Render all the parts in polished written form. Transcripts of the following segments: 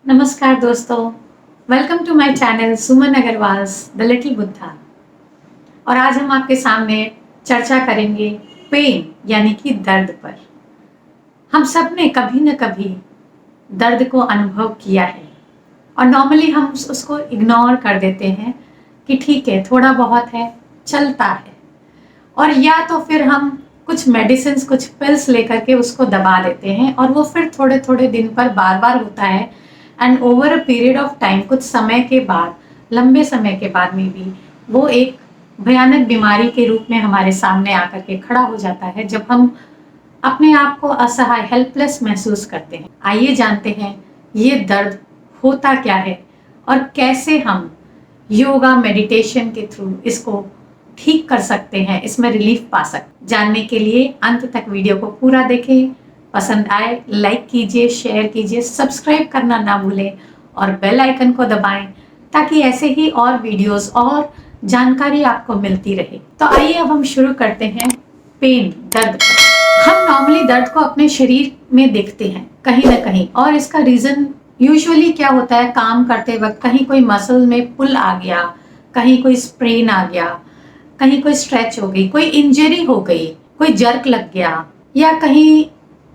नमस्कार दोस्तों, welcome to my channel Suman Agarwal's the little Buddha. और आज हम आपके सामने चर्चा करेंगे पेन यानी कि दर्द पर। हम सब ने कभी न कभी दर्द को अनुभव किया है और नॉर्मली हम उसको इग्नोर कर देते हैं कि ठीक है, थोड़ा बहुत है, चलता है। और या तो फिर हम कुछ मेडिसिन, कुछ पिल्स लेकर के उसको दबा देते हैं और वो फिर थोड़े थोड़े दिन पर बार बार होता है। And over a period of time, कुछ समय के बाद, लंबे समय के बाद में भी वो एक भयानक बीमारी के रूप में हमारे सामने आकर के खड़ा हो जाता है, जब हम अपने आप को असहाय, हेल्पलेस महसूस करते हैं। आइए जानते हैं ये दर्द होता क्या है और कैसे हम योगा, मेडिटेशन के थ्रू इसको ठीक कर सकते हैं, इसमें रिलीफ पा सकते। जानने के लिए अंत तक वीडियो को पूरा देखें। पसंद आए लाइक कीजिए, शेयर कीजिए, सब्सक्राइब करना ना भूलें और बेल आइकन को दबाएं ताकि ऐसे ही और वीडियोस और जानकारी आपको मिलती रहे। तो आइए अब हम शुरू करते हैं पेन, दर्द पर। हम नॉर्मली दर्द को अपने शरीर में देखते हैं कहीं ना कहीं, और इसका रीजन यूजुअली क्या होता है, काम करते वक्त कहीं कोई मसल में पुल आ गया, कहीं कोई स्प्रेन आ गया, कहीं कोई स्ट्रेच हो गई, कोई इंजरी हो गई, कोई जर्क लग गया, या कहीं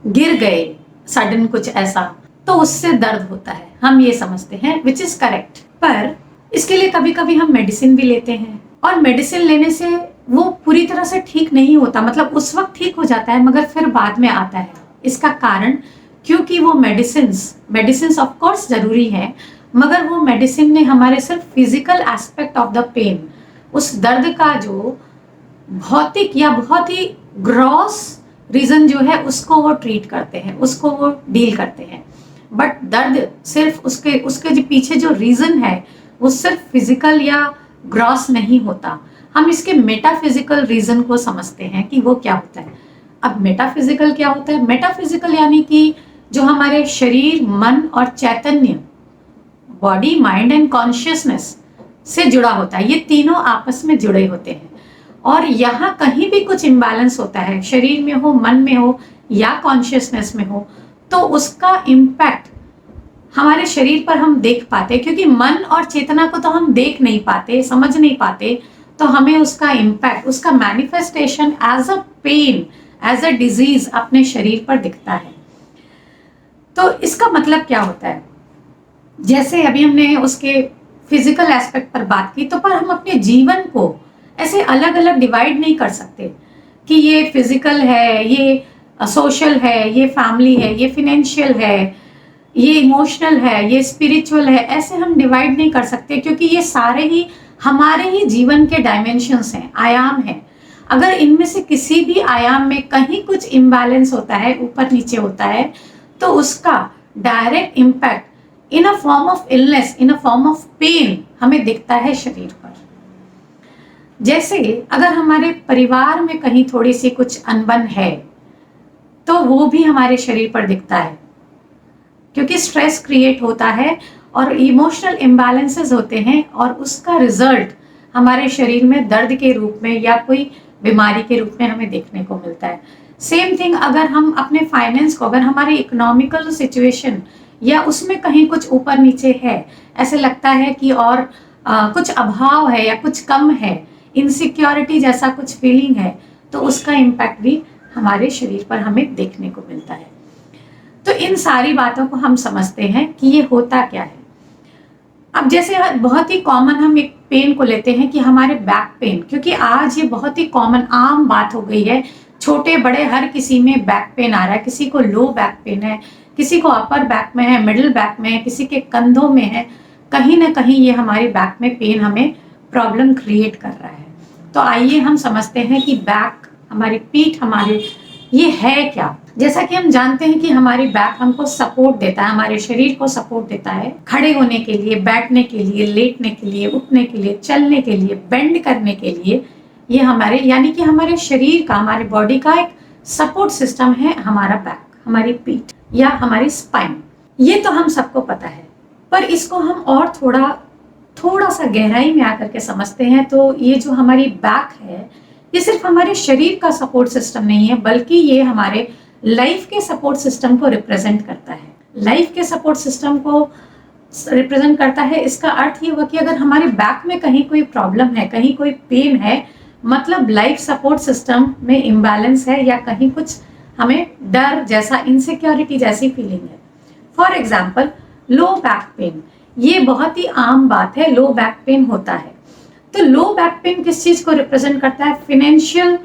गिर गए सडन कुछ ऐसा, तो उससे दर्द होता है, हम ये समझते हैं, विच इज करेक्ट। पर इसके लिए कभी कभी हम मेडिसिन भी लेते हैं और मेडिसिन लेने से वो पूरी तरह से ठीक नहीं होता, मतलब उस वक्त ठीक हो जाता है मगर फिर बाद में आता है। इसका कारण क्योंकि वो मेडिसिन ऑफ कोर्स जरूरी है, मगर वो मेडिसिन ने हमारे सिर्फ physical aspect of the pain, उस दर्द का जो भौतिक या बहुत ही ग्रॉस रीजन जो है उसको वो ट्रीट करते हैं, उसको वो डील करते हैं। बट दर्द सिर्फ उसके उसके जो पीछे जो रीजन है वो सिर्फ फिजिकल या ग्रॉस नहीं होता। हम इसके मेटाफिजिकल रीजन को समझते हैं कि वो क्या होता है। अब मेटाफिजिकल क्या होता है? मेटाफिजिकल यानी कि जो हमारे शरीर, मन और चैतन्य, बॉडी, माइंड एंड कॉन्शियसनेस से जुड़ा होता है। ये तीनों आपस में जुड़े होते हैं और यहाँ कहीं भी कुछ इम्बैलेंस होता है, शरीर में हो, मन में हो या कॉन्शियसनेस में हो, तो उसका इम्पैक्ट हमारे शरीर पर हम देख पाते, क्योंकि मन और चेतना को तो हम देख नहीं पाते, समझ नहीं पाते, तो हमें उसका इम्पैक्ट, उसका manifestation as a pain, as a disease अपने शरीर पर दिखता है। तो इसका मतलब क्या होता है? जैसे अभी हमने उसके फिजिकल एस्पेक्ट पर बात की, तो पर हम अपने जीवन को ऐसे अलग अलग डिवाइड नहीं कर सकते कि ये फिजिकल है, ये सोशल है, ये फैमिली है, ये फिनेंशियल है, ये इमोशनल है, ये स्पिरिचुअल है। ऐसे हम डिवाइड नहीं कर सकते, क्योंकि ये सारे ही हमारे ही जीवन के डायमेंशंस हैं, आयाम हैं। अगर इनमें से किसी भी आयाम में कहीं कुछ इम्बैलेंस होता है, ऊपर नीचे होता है, तो उसका direct impact in a form of illness, in a form of pain हमें दिखता है शरीर पर। जैसे अगर हमारे परिवार में कहीं थोड़ी सी कुछ अनबन है, तो वो भी हमारे शरीर पर दिखता है, क्योंकि स्ट्रेस क्रिएट होता है और इमोशनल इम्बैलेंसेस होते हैं, और उसका रिजल्ट हमारे शरीर में दर्द के रूप में या कोई बीमारी के रूप में हमें देखने को मिलता है। सेम थिंग अगर हम अपने फाइनेंस को, अगर हमारे इकोनॉमिकल सिचुएशन या उसमें कहीं कुछ ऊपर नीचे है, ऐसे लगता है कि और कुछ अभाव है या कुछ कम है, इनसिक्योरिटी जैसा कुछ फीलिंग है, तो उसका इम्पैक्ट भी हमारे शरीर पर हमें देखने को मिलता है। तो इन सारी बातों को हम समझते हैं कि ये होता क्या है। अब जैसे बहुत ही कॉमन हम एक पेन को लेते हैं कि हमारे बैक पेन, क्योंकि आज ये बहुत ही कॉमन, आम बात हो गई है, छोटे बड़े हर किसी में बैक पेन आ रहा है। किसी को लो बैक पेन है, किसी को अपर बैक में है, मिडिल बैक में है, किसी के कंधों में है। कहीं ना कहीं ये हमारे बैक में पेन हमें प्रॉब्लम क्रिएट कर रहा है। तो आइए हम समझते हैं कि बैक, हमारी पीठ, हमारे ये है क्या। जैसा कि हम जानते हैं कि हमारी बैक हमको सपोर्ट देता है, हमारे शरीर को सपोर्ट देता है, खड़े होने के लिए, बैठने के लिए, लेटने के लिए, उठने के लिए, चलने के लिए, बेंड करने के लिए। ये हमारे, यानी कि हमारे शरीर का, हमारे बॉडी का एक सपोर्ट सिस्टम है हमारा बैक, हमारी पीठ या हमारी स्पाइन। ये तो हम सबको पता है, पर इसको हम और थोड़ा सा गहराई में आकर के समझते हैं, तो ये जो हमारी बैक है, ये सिर्फ हमारे शरीर का सपोर्ट सिस्टम नहीं है, बल्कि ये हमारे लाइफ के सपोर्ट सिस्टम को रिप्रेजेंट करता है। लाइफ के सपोर्ट सिस्टम को रिप्रेजेंट करता है, इसका अर्थ ये हुआ कि अगर हमारे बैक में कहीं कोई प्रॉब्लम है, कहीं कोई पेन है, मतलब लाइफ सपोर्ट सिस्टम में इम्बैलेंस है या कहीं कुछ हमें डर जैसा, इनसिक्योरिटी जैसी फीलिंग है। For example low back pain, ये बहुत ही आम बात है, लो बैक पेन होता है। तो लो बैक पेन किस चीज को रिप्रेजेंट करता है? फाइनेंशियल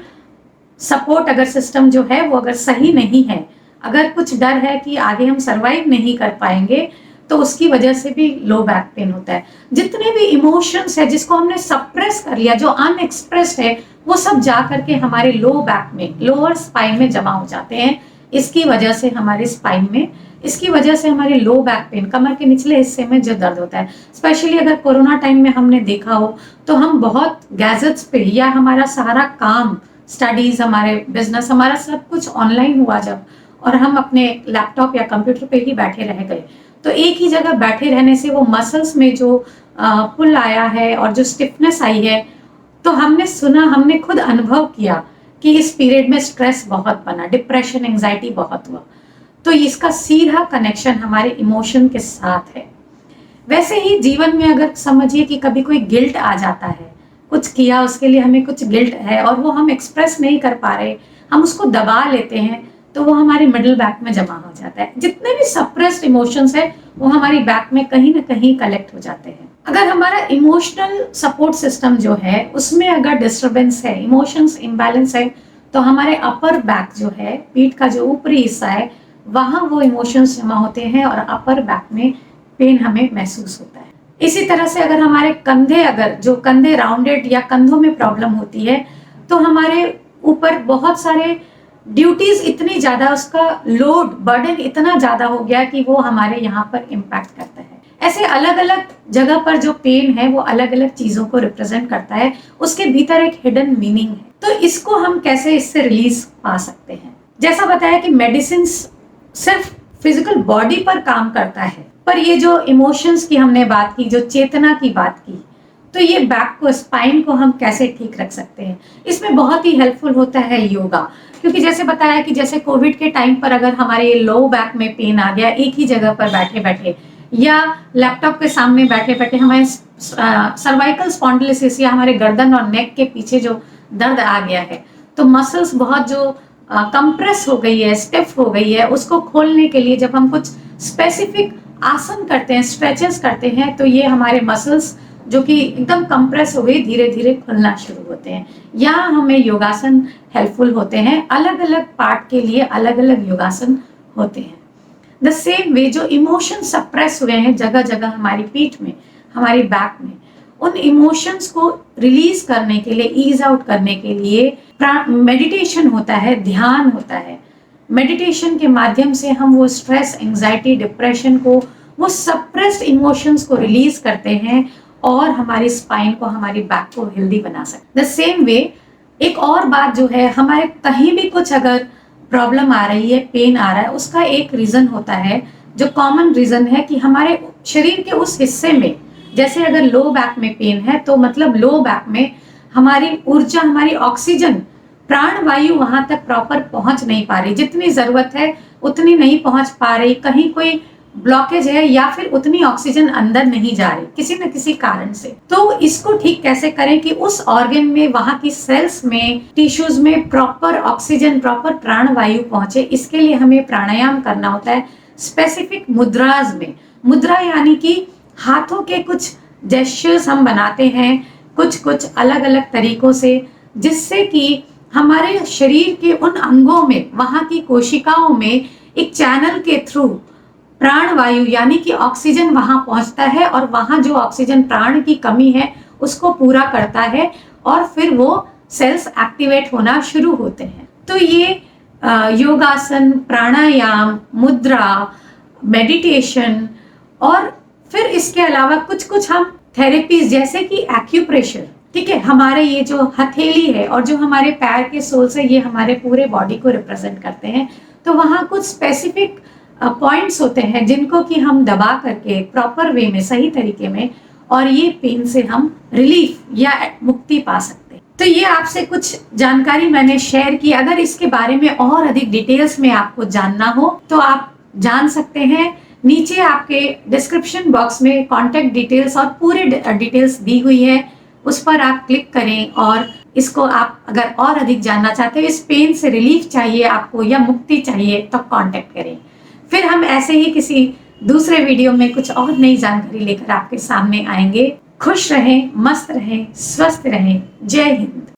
सपोर्ट अगर सिस्टम जो है वो अगर सही नहीं है, अगर कुछ डर है कि आगे हम सरवाइव नहीं कर पाएंगे, तो उसकी वजह से भी लो बैक पेन होता है। जितने भी इमोशंस है जिसको हमने सप्रेस कर लिया, जो अनएक्सप्रेस्ड है, वो सब जा करके हमारे लो बैक में, लोअर स्पाइन में जमा हो जाते हैं। इसकी वजह से हमारे स्पाइन में, इसकी वजह से हमारे लो बैक पेन, कमर के निचले हिस्से में जो दर्द होता है, स्पेशली अगर कोरोना टाइम में हमने देखा हो तो हम बहुत गैजेट्स पे, या हमारा सारा काम, स्टडीज, हमारे बिजनेस, हमारा सब कुछ ऑनलाइन हुआ जब, और हम अपने लैपटॉप या कंप्यूटर पे ही बैठे रह गए, तो एक ही जगह बैठे रहने से वो मसल्स में जो पुल आया है और जो स्टिफनेस आई है, तो हमने सुना, हमने खुद अनुभव किया कि इस पीरियड में स्ट्रेस बहुत बना, डिप्रेशन, एंजाइटी बहुत हुआ। तो इसका सीधा कनेक्शन हमारे इमोशन के साथ है। वैसे ही जीवन में अगर समझिए कि कभी कोई गिल्ट आ जाता है, कुछ किया उसके लिए हमें कुछ गिल्ट है और वो हम एक्सप्रेस नहीं कर पा रहे, हम उसको दबा लेते हैं, तो वो हमारे मिडिल बैक में जमा हो जाता है। जितने भी सप्रेस्ड इमोशंस है वो हमारी बैक में कहीं ना कहीं कलेक्ट हो जाते हैं। अगर हमारा इमोशनल सपोर्ट सिस्टम जो है उसमें अगर डिस्टर्बेंस है, इमोशंस इम्बैलेंस है, तो हमारे अपर बैक जो है, पीठ का जो ऊपरी हिस्सा है, वहां वो इमोशंस जमा होते हैं और अपर बैक में पेन हमें महसूस होता है। इसी तरह से अगर हमारे कंधे, अगर जो कंधे राउंडेड या कंधों में प्रॉब्लम होती है, तो हमारे ऊपर बहुत सारे ड्यूटीज, इतनी ज्यादा, उसका लोड, बर्डन इतना ज्यादा हो गया कि वो हमारे यहाँ पर इम्पैक्ट करता है। ऐसे अलग अलग जगह पर जो पेन है वो अलग अलग चीजों को रिप्रेजेंट करता है, उसके भीतर एक हिडन मीनिंग है। तो इसको हम कैसे इससे रिलीज पा सकते हैं? जैसा बताया कि मेडिसिन सिर्फ फिजिकल बॉडी पर काम करता है, पर ये जो इमोशंस की हमने बात की, जो चेतना की बात की, तो ये बैक को, स्पाइन को हम कैसे ठीक रख सकते हैं? इसमें बहुत ही हेल्पफुल होता है योगा। क्योंकि जैसे बताया कि जैसे कोविड के टाइम पर अगर हमारे लो बैक में पेन आ गया, एक ही जगह पर बैठे बैठे या लैपटॉप के सामने बैठे बैठे हमारे सर्वाइकल स्पॉन्डिलोसिस या हमारे गर्दन और नेक के पीछे जो दर्द आ गया है, तो मसल्स बहुत जो कंप्रेस हो गई है, स्टिफ हो गई है, उसको खोलने के लिए जब हम कुछ स्पेसिफिक आसन करते हैं, स्ट्रेचेस करते हैं, तो ये हमारे मसल्स जो कि एकदम कंप्रेस हो गई, धीरे धीरे खुलना शुरू होते हैं। यहाँ हमें योगासन हेल्पफुल होते हैं। अलग अलग पार्ट के लिए अलग अलग योगासन होते हैं। द सेम वे जो इमोशन सप्रेस हुए हैं जगह जगह हमारी पीठ में, हमारी बैक में, उन इमोशंस को रिलीज करने के लिए, ईज आउट करने के लिए मेडिटेशन होता है, ध्यान होता है। मेडिटेशन के माध्यम से हम वो स्ट्रेस, एंजाइटी, डिप्रेशन को, वो सप्रेस्ड इमोशंस को रिलीज करते हैं और हमारी स्पाइन को, हमारी बैक को हेल्दी बना सकते। द सेम वे एक और बात जो है, हमारे कहीं भी कुछ अगर प्रॉब्लम आ रही है, पेन आ रहा है, उसका एक रीजन होता है, जो कॉमन रीजन है कि हमारे शरीर के उस हिस्से में, जैसे अगर लो बैक में पेन है तो मतलब लो बैक में हमारी ऊर्जा, हमारी ऑक्सीजन, प्राण वायु वहां तक प्रॉपर पहुंच नहीं पा रही, जितनी जरूरत है उतनी नहीं पहुंच पा रही, कहीं कोई ब्लॉकेज है या फिर उतनी ऑक्सीजन अंदर नहीं जा रही किसी न किसी कारण से। तो इसको ठीक कैसे करें कि उस ऑर्गन में, वहां की सेल्स में, टिश्यूज में प्रॉपर ऑक्सीजन, प्रॉपर प्राण वायु पहुंचे, इसके लिए हमें प्राणायाम करना होता है स्पेसिफिक मुद्राज में। मुद्रा यानी कि हाथों के कुछ जेस्चर्स हम बनाते हैं कुछ कुछ अलग अलग तरीकों से, जिससे कि हमारे शरीर के उन अंगों में, वहां की कोशिकाओं में एक चैनल के थ्रू प्राण वायु यानी कि ऑक्सीजन वहां पहुंचता है और वहां जो ऑक्सीजन प्राण की कमी है उसको पूरा करता है और फिर वो सेल्स एक्टिवेट होना शुरू होते हैं। तो ये योगासन, प्राणायाम, मुद्रा, मेडिटेशन और फिर इसके अलावा कुछ कुछ हम थेरेपीज जैसे कि एक्यूप्रेशर, ठीक है, हमारे ये जो हथेली है और जो हमारे पैर के सोल्स है, ये हमारे पूरे बॉडी को रिप्रेजेंट करते हैं। तो वहाँ कुछ स्पेसिफिक पॉइंट्स होते हैं जिनको कि हम दबा करके प्रॉपर वे में, सही तरीके में, और ये पेन से हम रिलीफ या मुक्ति पा सकते हैं। तो ये आपसे कुछ जानकारी मैंने शेयर की। अगर इसके बारे में और अधिक डिटेल्स में आपको जानना हो तो आप जान सकते हैं नीचे आपके डिस्क्रिप्शन बॉक्स में कॉन्टैक्ट डिटेल्स और पूरे डिटेल्स दी हुई है, उस पर आप क्लिक करें और इसको आप अगर और अधिक जानना चाहते हो, इस पेन से रिलीफ चाहिए आपको या मुक्ति चाहिए, तो कांटेक्ट करें। फिर हम ऐसे ही किसी दूसरे वीडियो में कुछ और नई जानकारी लेकर आपके सामने आएंगे। खुश रहें, मस्त रहें, स्वस्थ रहें। जय हिंद।